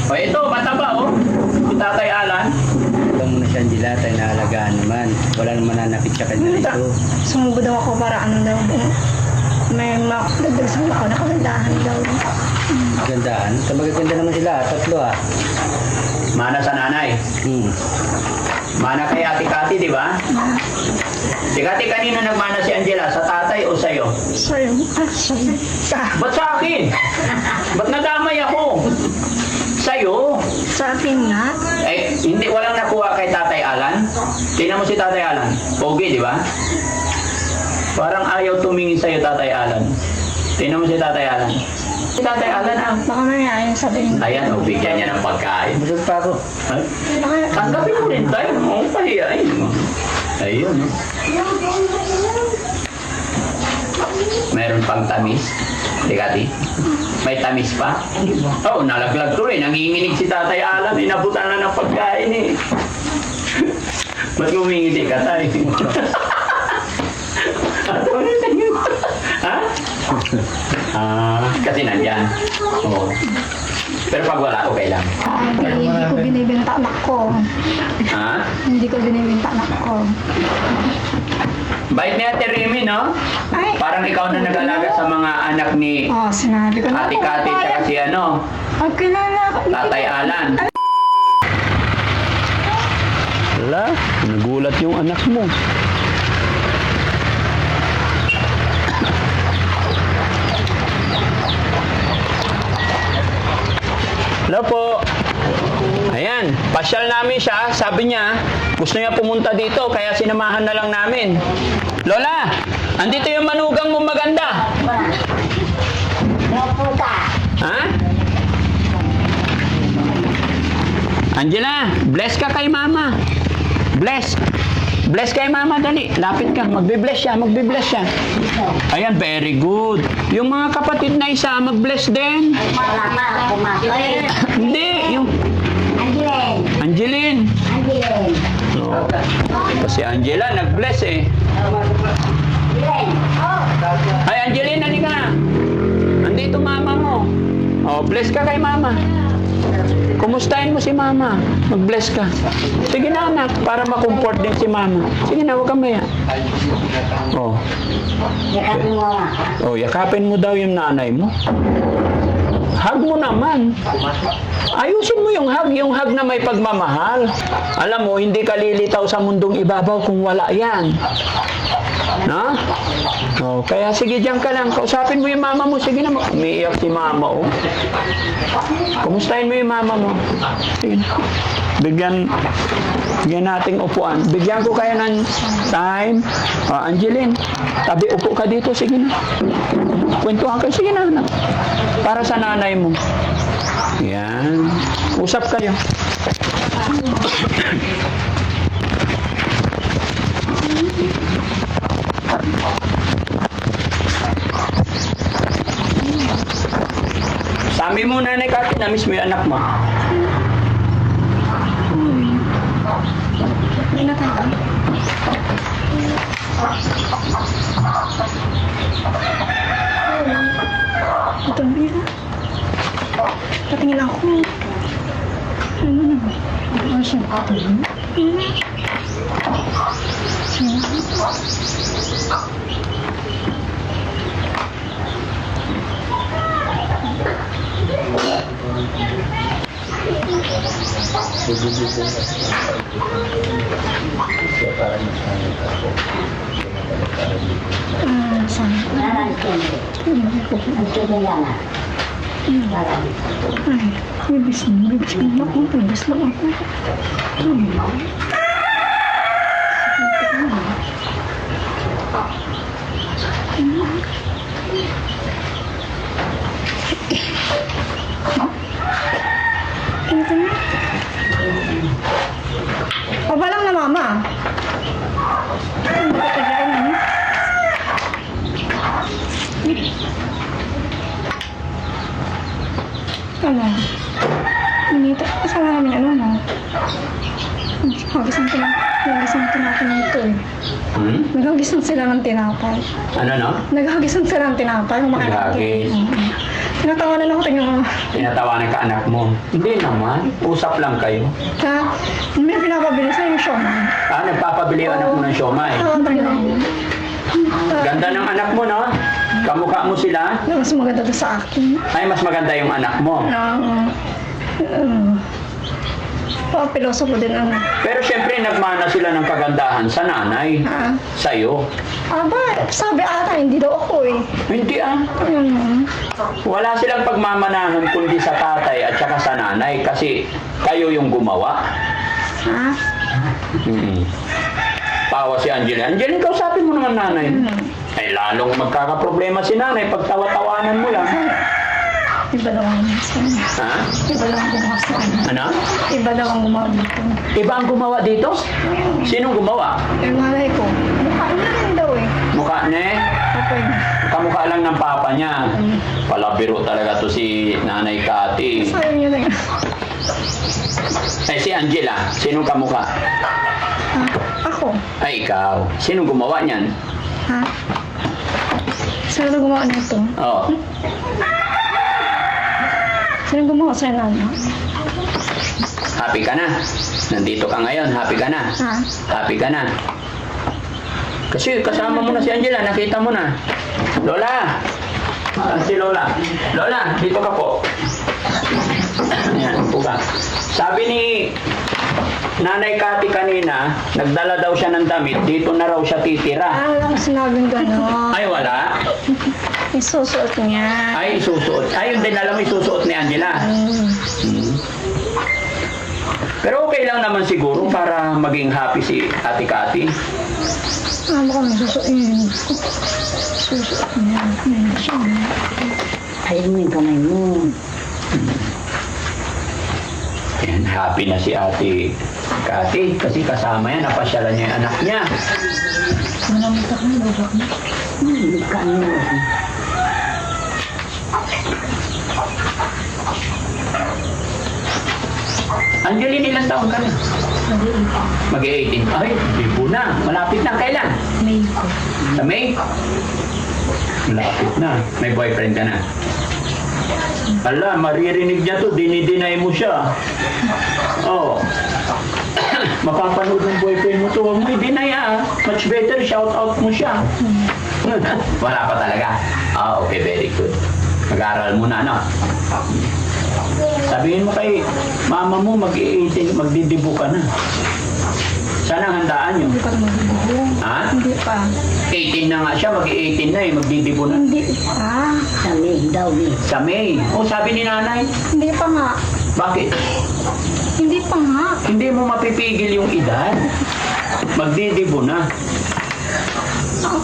O ito, mataba oh. Si Tatay Alan. Ito muna si Angela, tayo naalagaan naman. Wala naman nanapit sa kanya dito. Sumubo daw ako para ano daw. May makadagdagsang ako na kagandahan daw. Gandaan. Magaganda naman sila, tatlo ah. Mana sa nanay. Mana kay Ate Kati, di ba? Si Kati, kanino nagmana si Angela? Sa tatay o sa'yo? Sa'yo. Sa'yo. Ba't sa akin? Ba't nadamay ako? Sa'yo? Sa atin nga. Eh, hindi, walang nakuha kay Tatay Alan. Tingnan mo si Tatay Alan. Pogi, di ba? Parang ayaw tumingin sa'yo, Tatay Alan. Tingnan mo si Tatay Alan. Si Tatay Alan, ah. Baka mamaya yung sabihin. Ayan, o, bigyan niya ng pagkain. Busog pa ako. Ay, Baka, tanggapin mo rin tayo. Oo, pahiyain mo. Ayun, no? Meron pang tamis. Tikati. May tamis pa? Oo, nalaglag to rin. Nanginginig si Tatay Alan. Inabutan na ng pagkain eh. Ba't ngumingiti ka tayo? Ha? Kasi nandyan. Oo. Pero pag wala ko kailang. hindi ko binibenta anak ko. Ha? Hindi ko binibenta anak ko. Bait ni Ate Remy, no? Ay. Parang ikaw na nag-alaga sa mga anak ni Oh, sinabi ko na. Ate Kati at si ano, Ang kilala ko. Tatay Alan. Wala, nagulat yung anak mo. Hello po. Ayan, pasyal namin siya. Sabi niya, gusto niya pumunta dito, kaya sinamahan na lang namin. Lola, andito yung manugang mo maganda. Ha? Angela, bless ka kay mama. Bless. Bless kay mama, dali. Lapit ka. Magbe-bless siya, magbe-bless siya. Ayan, very good. Yung mga kapatid na isa, mag-bless din. Wala pa, pumasok. Hindi, yung Angeline. Angeline. Angeline. Oh. Kasi Angela, nag-bless eh. Angeline. Oh. Ay, Angeline, halika na. Andito mama mo. Oh, bless ka kay mama. Kumustahin mo si mama. Mag-bless ka. Sige na anak, para makomfort din si mama. Sige na, huwag ka maya. Oh. Yakapin mo nga. Oh, yakapin mo daw yung nanay mo. Hug mo naman. Ayusin mo yung hug na may pagmamahal. Alam mo, hindi ka lilitaw sa mundong ibabaw kung wala yan. Na? Oh, kaya sige diyan ka lang. Kausapin mo yung mama mo. Sige na, umiiyak si mama, oh. Kumustahin mo yung mama mo. Sige na. Bigyan nating upuan. Bigyan ko kayo ng time. Angeline, tabi upo ka dito. Sige na. Kwentuhan kayo. Sige na, anak. Para sa nanay mo. Yan. Usap kayo. Sabi mo, Nanay Kati, na-miss mo yung anak mo. Hindi na tayo. Ito ang bira. Patingin ako. Ano na? Ano siya? Saan? Angeline lang ah. Ay, bibis lang ako. Bibis lang ako. Ito na. Paba lang na mama. Hindi ka kagain na. Ano? Minita. Kasama namin ano na. Naghagisan tinapay nito eh. Naghagisan sila ng tinapay. Ano, no? Naghagisan sila ng tinapay. Naghagis. Natawanan ako, tingnan mo. Tinatawanan ka anak mo. Hindi naman. Usap lang kayo. Ha? May pinapabili sa yung siomay. Nagpapabili ang anak mo ng siomay. Ganda ng anak mo, no? Kamukha mo sila. Mas maganda to sa akin. Ay, mas maganda yung anak mo. Pilosopo din ano. Pero syempre, nagmana sila ng kagandahan sa nanay. Ha? Sa'yo. Aba, sabi ata, hindi daw ako eh. Hindi ah. Wala silang pagmamanahan kundi sa tatay at saka sa nanay kasi kayo yung gumawa. Ha? Tawa si Angela. Angela, kausapin mo naman nanay. Ay, lalong magkakaproblema si nanay pag tawa-tawanan mo lang. Iba daw ang gumawa. Ha? Iba daw ang gumawa sa akin. Ano? Iba daw ang gumawa dito. Iba ang gumawa dito? Sinong gumawa? Yung malay ko. Mukha na rin daw eh. Mukha niya eh. Okay. Kamukha lang ng papa niya. Palabiro talaga to si Nanay Cathy. Sayo niya na yun. Eh si Angela, sinong kamukha? Ha? Ako? Ay ikaw. Sinong gumawa niyan? Ha? Sino na gumawa nito? Oh. Sino gumawa sa inyo? Happy ka na. Nandito ka ngayon. Happy ka na. Ha? Happy ka na. Kasi kasama mo na si Angela. Nakita mo na. Lola! Saan si Lola? Lola, dito ka po. Ayan, upo ka. Sabi ni Nanay Cathy kanina, nagdala daw siya ng damit. Dito na raw siya titira. Wala akong sinabing gano'n. Ay, wala. Isusuot niya. Ay, isusuot. Ay, yun din alam mo, isusuot ni Angela. Pero okay lang naman siguro para maging happy si Ate Cathy. Ano ko nasusuot niya? Susuot niya. Ayun mo yung kamay mo. Yan, happy na si Ate Cathy kasi kasama yan, napasyalan niya yung anak niya. Malamit ako na, lubak na. Hindi ka ano. Angeline, ilang taon ka na? Mag-18. Ay, bibo na. Malapit na. Kailan? May ko. Sa May? Malapit na. May boyfriend ka na. Ala, maririnig niya to. Dinideny mo siya. Oo. Mapapanood ng boyfriend mo to. Huwag mo i-deny ah. Much better, shout out mo siya. Wala pa talaga. Ah, okay, very good. Mag-aaral muna, no? Sabihin mo kay mama mo, mag-18, magdidibo ka na. Saan ang handaan nyo? Hindi pa magdidibo. Ha? Hindi pa. 18 na nga siya, mag-18 na eh, magdidibo na. Hindi pa. Sa May daw, May. Sa May. Oh, sabi ni nanay. Hindi pa nga. Bakit? Hindi pa nga. Hindi mo mapipigil yung edad. Magdidibo na.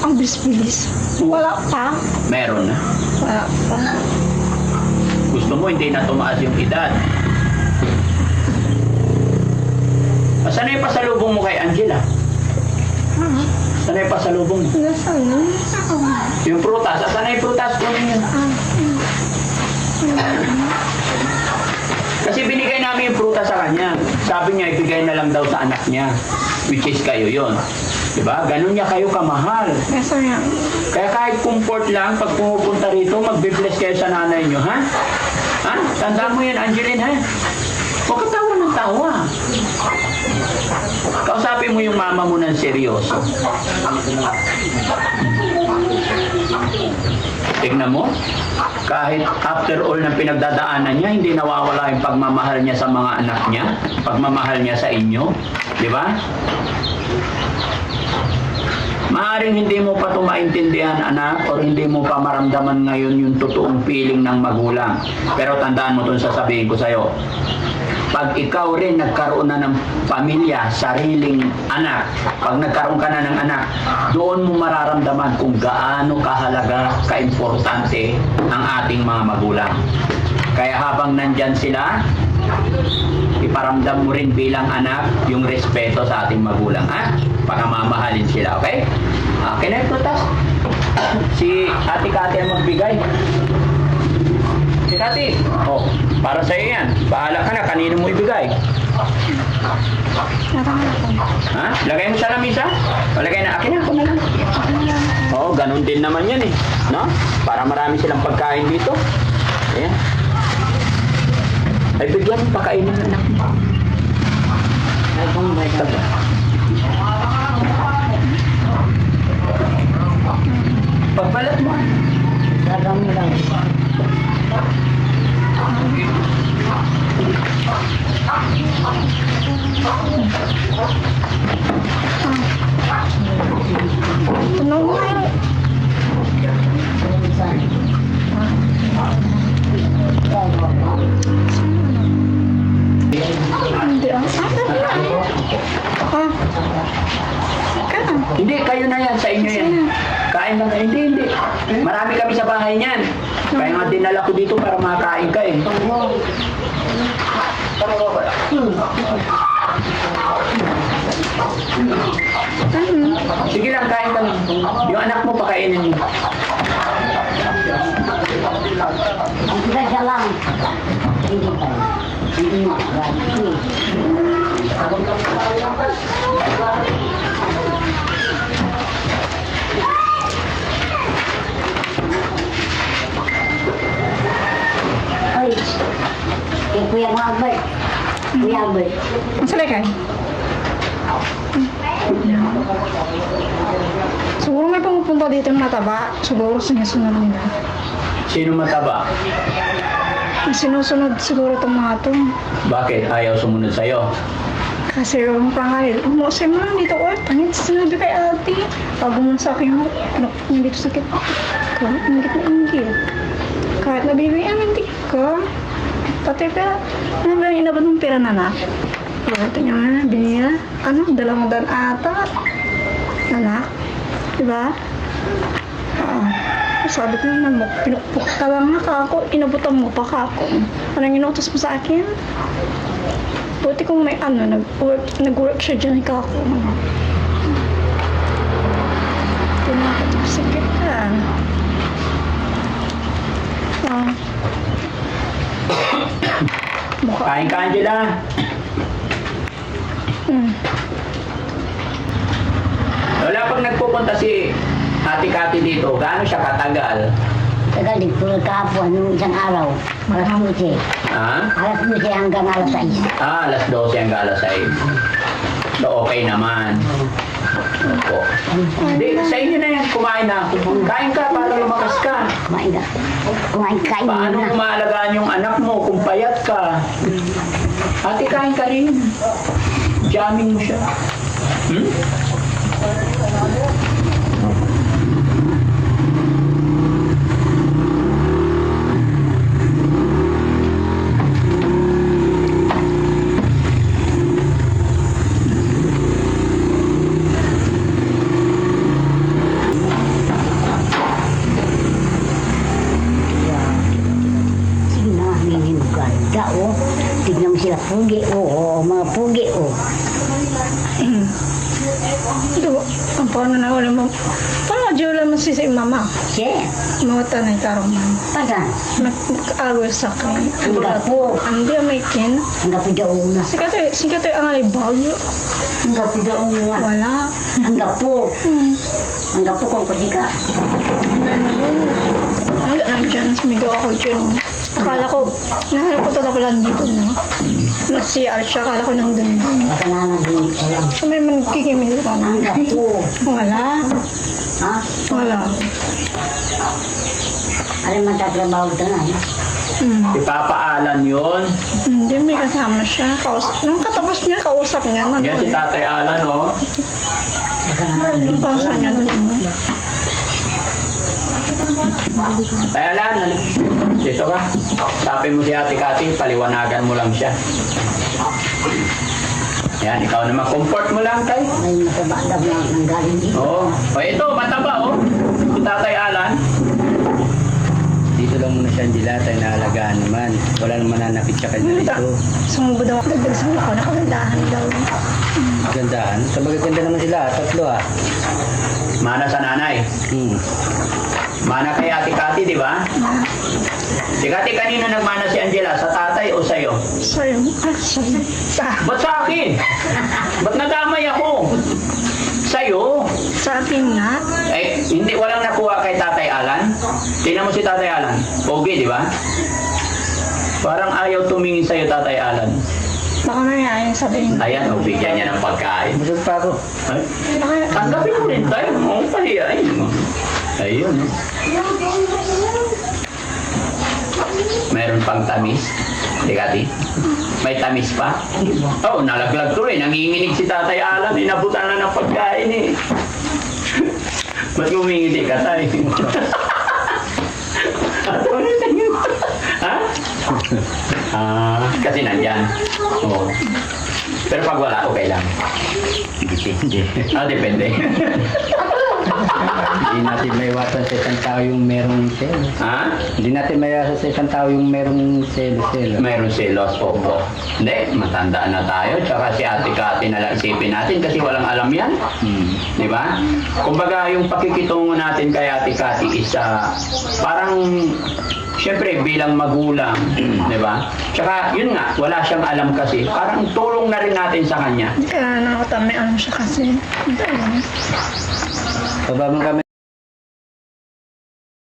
Ang bilis-bilis. Wala pa. Meron na. Wala pa. Gusto mo hindi na tumaas yung edad. Saan na yung pasalubong mo kay Angela? Saan na yung pasalubong mo? Nasaan na? Yung prutas. Saan na yung prutas? Kunin yun. Kasi binigay namin yung prutas sa kanya. Sabi niya, ibigay na lang daw sa anak niya. Which is kayo yon. Diba? Ganun niya kayo kamahal. Nasa nga. Kaya kahit comfort lang, pag pumupunta rito, magbe-bless kayo sa nanay niyo, ha? Ha? Tandaan mo yan, Angeline, ha? Huwag ka tawa ng tawa. Kausapin mo yung mama mo ng seryoso. Tignan mo, kahit after all ng pinagdadaanan niya, hindi nawawala yung pagmamahal niya sa mga anak niya, pagmamahal niya sa inyo. Di ba? Maaaring hindi mo pa ito maintindihan, anak, o hindi mo pa maramdaman ngayon yung totoong feeling ng magulang. Pero tandaan mo itong sasabihin ko sa'yo. Pag ikaw rin nagkaroon na ng pamilya, sariling anak, pag nagkaroon ka na ng anak, doon mo mararamdaman kung gaano kahalaga, kaimportante ang ating mga magulang. Kaya habang nandyan sila, iparamdam mo rin bilang anak yung respeto sa ating magulang, ha? Pagmamahalin sila, okay? Okay na yung prutas. Si Ate Cathy ang magbigay. Si Cathy, oh, para sa'yo yan. Bahala ka na, kanino mo ibigay? Natangan ako. Ha? Lagay mo sa lamisa? O lagay na, akin na, ako na lang. Oo, ganun din naman yan eh. No? Para marami silang pagkain dito. Ayan. Ay, bigyan mo pakainin ng anak mo. Sabang ba daw? Taba. Pagbalat mo. Sabang mo daw. Tunaw mo nga. Hindi ah. Hindi, kayo na yan. Sa inyo yan. Kain lang. Hindi. Marami kami sa bahay niyan. Kaya nga dinala ko dito para makain ka eh. Sige lang, kain ka lang. Yung anak mo, pakainin mo. Ang siya lang. Hindi pa. Hindi mo. Ay, kay Kuya Albert. Kuya Albert. Masalay ka. Siguro may pumupunta dito ng mataba. Siguro sinusunod nila. Sino mataba? Sinusunod siguro itong mga to. Bakit? Ayaw sumunod sa'yo? Kasi yung pangalit, umuusay mo lang dito ko. Tangit, sinabi kay ate. Pag sa akin mo, hindi ko sakit. Ingit na ingit. Kahit nabibigyan, hindi ko. Pati pera, ano ba yung inabot ng pera na na? Ito niya nga, binila. Ano, 200 ata. Anak, diba? Sabi ko naman, pinukpok ka lang na kako, inabutan mo pa kako. Anong inutos mo sa akin? Buti kung may nag-work siya dyan kako. Sige ka. Kain ka, Angela. Wala pag nagpupunta si Ate Kati dito, gaano siya katagal? Tagal din, tulad kahapon, yung isang araw. Alas 12. Ha? Alas 12 hanggang alas 6. Alas 12 hanggang alas 6. So, okay naman. Opo. Hindi, sa inyo na yan, kumain na. Kain ka para lumakas ka. Kumain ka. Kain Paano na. maalagaan yung anak mo kung payat ka? Ate, kain ka rin. Jamming mo siya. Sige na, hindi mo ganda, oh. Tignan mo sila, pugi, oh. Mga pugi, oh. Ito, ang paano na wala mo. Paano dyan lang si mama? Siya, Mga tanay karoman. pada. Nag-agos sa akin. Ang gapo. Hindi may kin. Ang gapo daw una. Sikat ang alibag. Ang gapo daw una. Wala. Ang gapo. Ang gapo kung pwede ka. Wala na dyan. Sumigaw ako dyan. Akala ko, nahanap ko talaga lang dito na. Nag-CR siya, akala ko nang dun. Baka nanagin ka lang. May magkikimil ka na. Ang gapo. Wala. Ha? Wala. Alam mo tatrabaho ka na, eh. Ipapaalan yun. Hindi, may kasama siya. Nung katapos niya, kausap niya. Yan si Tatay Alan, oh. Yung kausap niya doon. Tay Alan, dito ka. Tapin mo si Ate Kati, paliwanagan mo lang siya. Yan, ikaw naman. Comfort mo lang, Tay. May mataba daw na nanggaling dito. Oo. O ito, mataba, oh. Si Tatay Alan. Dito lang muna siya dilata, naalagaan naman. Wala naman nanakit siya kanya dito. Sumubod ako. Dagdagsang ako. Nakagandahan daw. Gandahan. Sa magaganda naman sila, tatlo ah. Mana sa nanay. Mana kay Ate Kati, di ba? Si Kati, kanino nagmana si Angela? Sa tatay o sa'yo? Sa'yo. Sa'yo. Ba't sa akin? Ba't nadamay ako? Sa'yo? Sa Sa atin nga. Eh, hindi, walang nakuha kay Tatay Alan. Tingnan mo si Tatay Alan. Pogi, di ba? Parang ayaw tumingin sa'yo, Tatay Alan. Baka mayayain sabihin. Ayan, o, bigyan niya ng pagkain. Busog pa ako. Ay, Baka, tanggapin mo rin tayo. Oo, pahiyain mo. Ayun, no? Meron pang tamis. Dekati. May tamis pa? Oo, nalaglag tuloy. Nanginginig si Tatay Alan. Inabutan na ng pagkain eh. Ba't ngumingiti ka tayo? Ha? Kasi nandyan. Oo. Pero pag wala, okay lang. Depende. Depende. Hindi natin maiwasan sa isang tao yung merong selo. Ha? Hindi natin maiwasan sa isang tao yung merong selo-selo. Mayroon selos, opo. Hindi, matanda na tayo. Tsaka si Ate Kati na lang isipin natin kasi walang alam yan. Di ba? Kumbaga, yung pakikitungo natin kay Ate Kati is parang, siyempre, bilang magulang. Di ba? Tsaka, yun nga, wala siyang alam kasi. Parang tulong na rin natin sa kanya. kaya nakatami ano siya kasi. Ito yun. Pababa kami